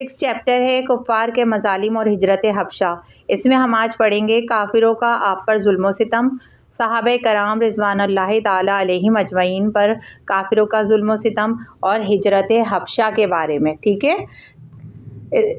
ایک چیپٹر ہے کفار کے مظالم اور ہجرت حبشہ۔ اس میں ہم آج پڑھیں گے کافروں کا آپ پر ظلم و ستم، صحابہ کرام رضوان اللہ تعالیٰ علیہم اجمعین پر کافروں کا ظلم و ستم اور ہجرت حبشہ کے بارے میں۔ ٹھیک ہے،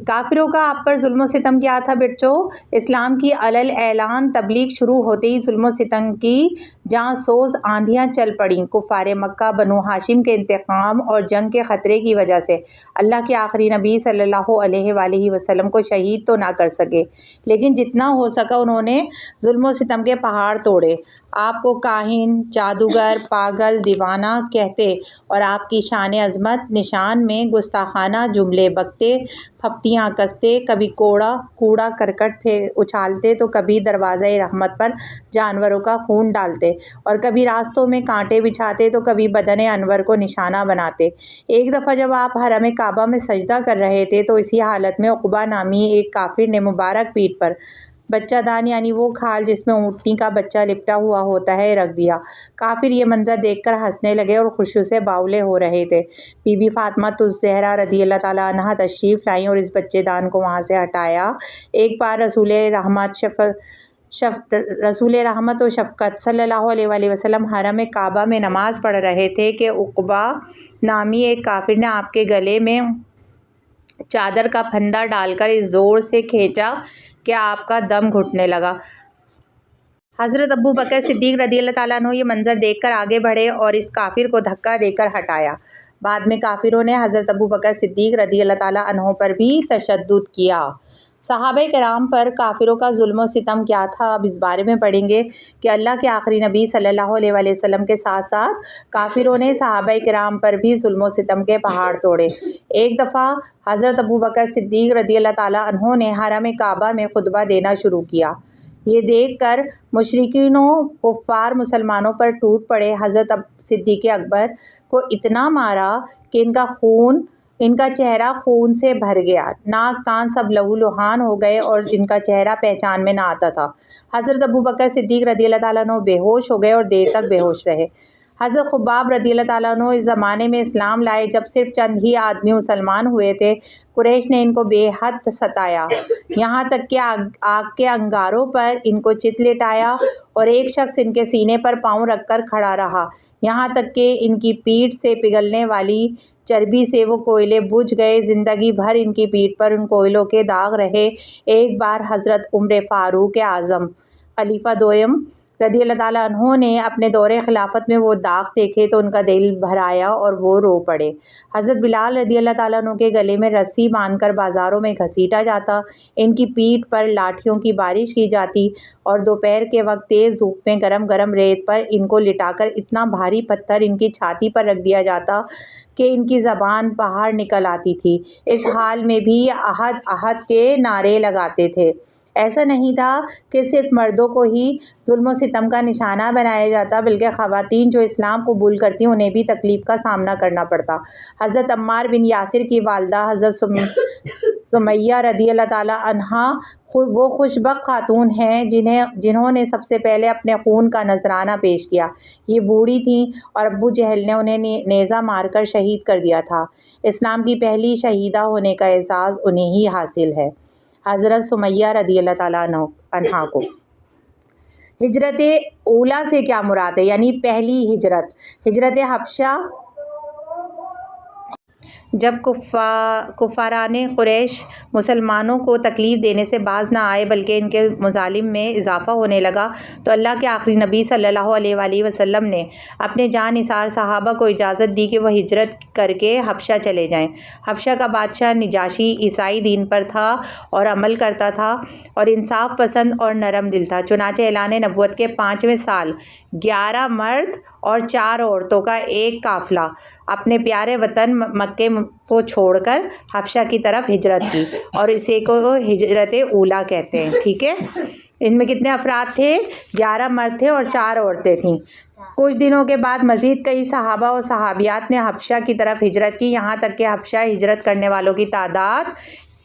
کافروں کا آپ پر ظلم و ستم کیا تھا بچوں؟ اسلام کی علل اعلان تبلیغ شروع ہوتے ہی ظلم و ستم کی جاں سوز آندھیاں چل پڑیں۔ کفار مکہ بنو ہاشم کے انتقام اور جنگ کے خطرے کی وجہ سے اللہ کے آخری نبی صلی اللہ علیہ وآلہ وسلم کو شہید تو نہ کر سکے، لیکن جتنا ہو سکا انہوں نے ظلم و ستم کے پہاڑ توڑے۔ آپ کو کاہن، جادوگر، پاگل، دیوانہ کہتے اور آپ کی شان عظمت نشان میں گستاخانہ جملے بکتے، پھپتیاں کستے، کبھی کوڑا کرکٹ اچھالتے تو کبھی دروازۂ رحمت پر جانوروں کا خون ڈالتے اور کبھی راستوں میں کانٹے بچھاتے تو کبھی بدن انور کو نشانہ بناتے۔ ایک دفعہ جب آپ حرم کعبہ میں سجدہ کر رہے تھے تو اسی حالت میں عقبہ نامی ایک کافر نے مبارک پیٹھ پر بچہ دان یعنی وہ کھال جس میں اونٹنی کا بچہ لپٹا ہوا ہوتا ہے رکھ دیا۔ کافر یہ منظر دیکھ کر ہنسنے لگے اور خوشی سے باولے ہو رہے تھے۔ بی بی فاطمہ الزہرا رضی اللہ تعالیٰ عنہا تشریف لائیں اور اس بچے دان کو وہاں سے ہٹایا۔ ایک بار رسول رحمت و شفقت صلی اللہ علیہ وآلہ وسلم حرم کعبہ میں نماز پڑھ رہے تھے کہ عقبہ نامی ایک کافر نے آپ کے گلے میں چادر کا پھندا ڈال کر اس زور سے کھینچا کہ آپ کا دم گھٹنے لگا۔ حضرت ابو بکر صدیق رضی اللہ تعالیٰ عنہ یہ منظر دیکھ کر آگے بڑھے اور اس کافر کو دھکا دے کر ہٹایا۔ بعد میں کافروں نے حضرت ابو بکر صدیق رضی اللہ تعالیٰ عنہ پر بھی تشدد کیا۔ صحابہ کرام پر کافروں کا ظلم و ستم کیا تھا؟ اب اس بارے میں پڑھیں گے کہ اللہ کے آخری نبی صلی اللہ علیہ وآلہ وسلم کے ساتھ ساتھ کافروں نے صحابہ کرام پر بھی ظلم و ستم کے پہاڑ توڑے۔ ایک دفعہ حضرت ابو بکر صدیق رضی اللہ تعالیٰ عنہ نے حرم کعبہ میں خطبہ دینا شروع کیا۔ یہ دیکھ کر مشرکین و کفار مسلمانوں پر ٹوٹ پڑے۔ حضرت صدیق اکبر کو اتنا مارا کہ ان کا چہرہ خون سے بھر گیا، ناک کان سب لہو لہان ہو گئے اور ان کا چہرہ پہچان میں نہ آتا تھا۔ حضرت ابو بکر صدیق رضی اللہ تعالیٰ عنہ بے ہوش ہو گئے اور دیر تک بے ہوش رہے۔ حضرت خباب رضی اللہ تعالیٰ عنہ اس زمانے میں اسلام لائے جب صرف چند ہی آدمی مسلمان ہوئے تھے۔ قریش نے ان کو بے حد ستایا، یہاں تک کہ آگ کے انگاروں پر ان کو چت لٹایا اور ایک شخص ان کے سینے پر پاؤں رکھ کر کھڑا رہا، یہاں تک کہ ان کی پیٹھ سے پگھلنے والی چربی سے وہ کوئلے بجھ گئے۔ زندگی بھر ان کی پیٹھ پر ان کوئلوں کے داغ رہے۔ ایک بار حضرت عمر فاروق اعظم خلیفہ دوم رضی اللہ تعالیٰ عنہ نے اپنے دور خلافت میں وہ داغ دیکھے تو ان کا دل بھر آیا اور وہ رو پڑے۔ حضرت بلال رضی اللہ تعالیٰ عنہ کے گلے میں رسی باندھ کر بازاروں میں گھسیٹا جاتا، ان کی پیٹھ پر لاٹھیوں کی بارش کی جاتی اور دوپہر کے وقت تیز دھوپ میں گرم ریت پر ان کو لٹا کر اتنا بھاری پتھر ان کی چھاتی پر رکھ دیا جاتا کہ ان کی زبان باہر نکل آتی تھی۔ اس حال میں بھی احد احد کے نعرے لگاتے تھے۔ ایسا نہیں تھا کہ صرف مردوں کو ہی ظلم و ستم کا نشانہ بنایا جاتا بلکہ خواتین جو اسلام قبول کرتی انہیں بھی تکلیف کا سامنا کرنا پڑتا۔ حضرت عمار بن یاسر کی والدہ حضرت سمیہ رضی اللہ تعالیٰ عنہا وہ خوش بخت خاتون ہیں جنہوں نے سب سے پہلے اپنے خون کا نذرانہ پیش کیا۔ یہ بوڑھی تھیں اور ابو جہل نے انہیں نیزہ مار کر شہید کر دیا تھا۔ اسلام کی پہلی شہیدہ ہونے کا اعزاز انہیں ہی حاصل ہے۔ حضرت سمیہ رضی اللہ تعالیٰ عنہا کو ہجرت اولیٰ سے کیا مراد ہے؟ یعنی پہلی ہجرت حبشہ جب کفاران قریش مسلمانوں کو تکلیف دینے سے باز نہ آئے بلکہ ان کے مظالم میں اضافہ ہونے لگا تو اللہ کے آخری نبی صلی اللہ علیہ وآلہ وسلم نے اپنے جاں نثار صحابہ کو اجازت دی کہ وہ ہجرت کر کے حبشہ چلے جائیں۔ حبشہ کا بادشاہ نجاشی عیسائی دین پر تھا اور عمل کرتا تھا اور انصاف پسند اور نرم دل تھا۔ چنانچہ اعلان نبوت کے 5ویں سال 11 مرد اور 4 عورتوں کا ایک قافلہ اپنے پیارے وطن مکے کو چھوڑ کر حبشہ کی طرف ہجرت کی اور اسے کو ہجرت اولیٰ کہتے ہیں۔ ٹھیک ہے، ان میں کتنے افراد تھے؟ 11 مرد تھے اور 4 عورتیں تھیں۔ کچھ دنوں کے بعد مزید کئی صحابہ اور صحابیات نے حبشہ کی طرف ہجرت کی، یہاں تک کہ حبشہ ہجرت کرنے والوں کی تعداد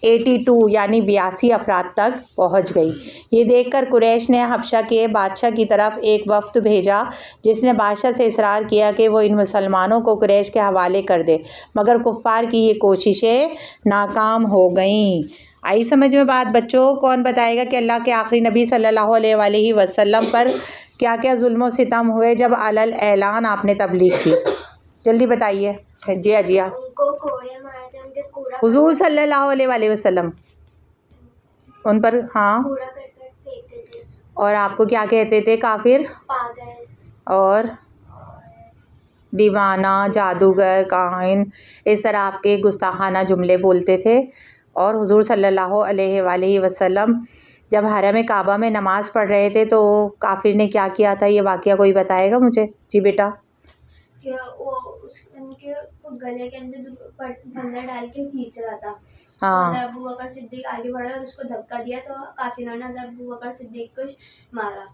82 یعنی 82 افراد تک پہنچ گئی۔ یہ دیکھ کر قریش نے حبشہ کے بادشاہ کی طرف ایک وفد بھیجا جس نے بادشاہ سے اصرار کیا کہ وہ ان مسلمانوں کو قریش کے حوالے کر دے، مگر کفار کی یہ کوششیں ناکام ہو گئیں۔ آئی سمجھ میں بات بچوں؟ کون بتائے گا کہ اللہ کے آخری نبی صلی اللہ علیہ وآلہ وسلم پر کیا کیا ظلم و ستم ہوئے جب علل اعلان آپ نے تبلیغ کی؟ جلدی بتائیے۔ جی اجیا، حضور صلی اللہ علیہ وآلہ وسلم ان پر ہاں، اور آپ کو کیا کہتے تھے؟ کافر اور دیوانہ، جادوگر، کاہن، اس طرح آپ کے گستاخانہ جملے بولتے تھے۔ اور حضور صلی اللہ علیہ وآلہ وسلم جب حرم کعبہ میں نماز پڑھ رہے تھے تو کافر نے کیا کیا تھا؟ یہ واقعہ کوئی بتائے گا مجھے؟ جی بیٹا۔ کہ وہ ان کے گلے کے اندر پھندا ڈال کے کھینچ رہا تھا۔ ہاں، حضرت ابوبکر صدیق آگے بڑھے اور اس کو دھکا دیا تو کافروں نے حضرت ابوبکر صدیق کو مارا۔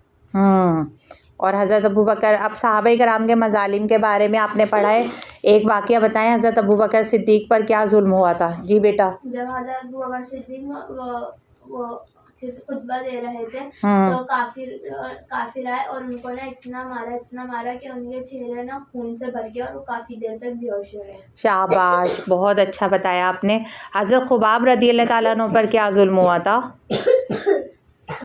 اور حضرت ابوبکر، اب صحابہ کرام کے مظالم کے بارے میں آپ نے پڑھا ہے، ایک واقعہ بتائیں حضرت ابوبکر صدیق پر کیا ظلم ہوا تھا؟ جی بیٹا۔ جب حضرت ابوبکر صدیق وہ خطبہ دے رہے تھے تو کافر آئے اور ان کو اتنا مارا کہ ان کے چہرے خون سے بھر گیا اور وہ کافی دیر تک بیہوش رہے۔ شاباش، بہت اچھا بتایا آپ نے۔ حضرت خباب رضی اللہ تعالیٰ عنہ پر کیا ظلم ہوا تھا؟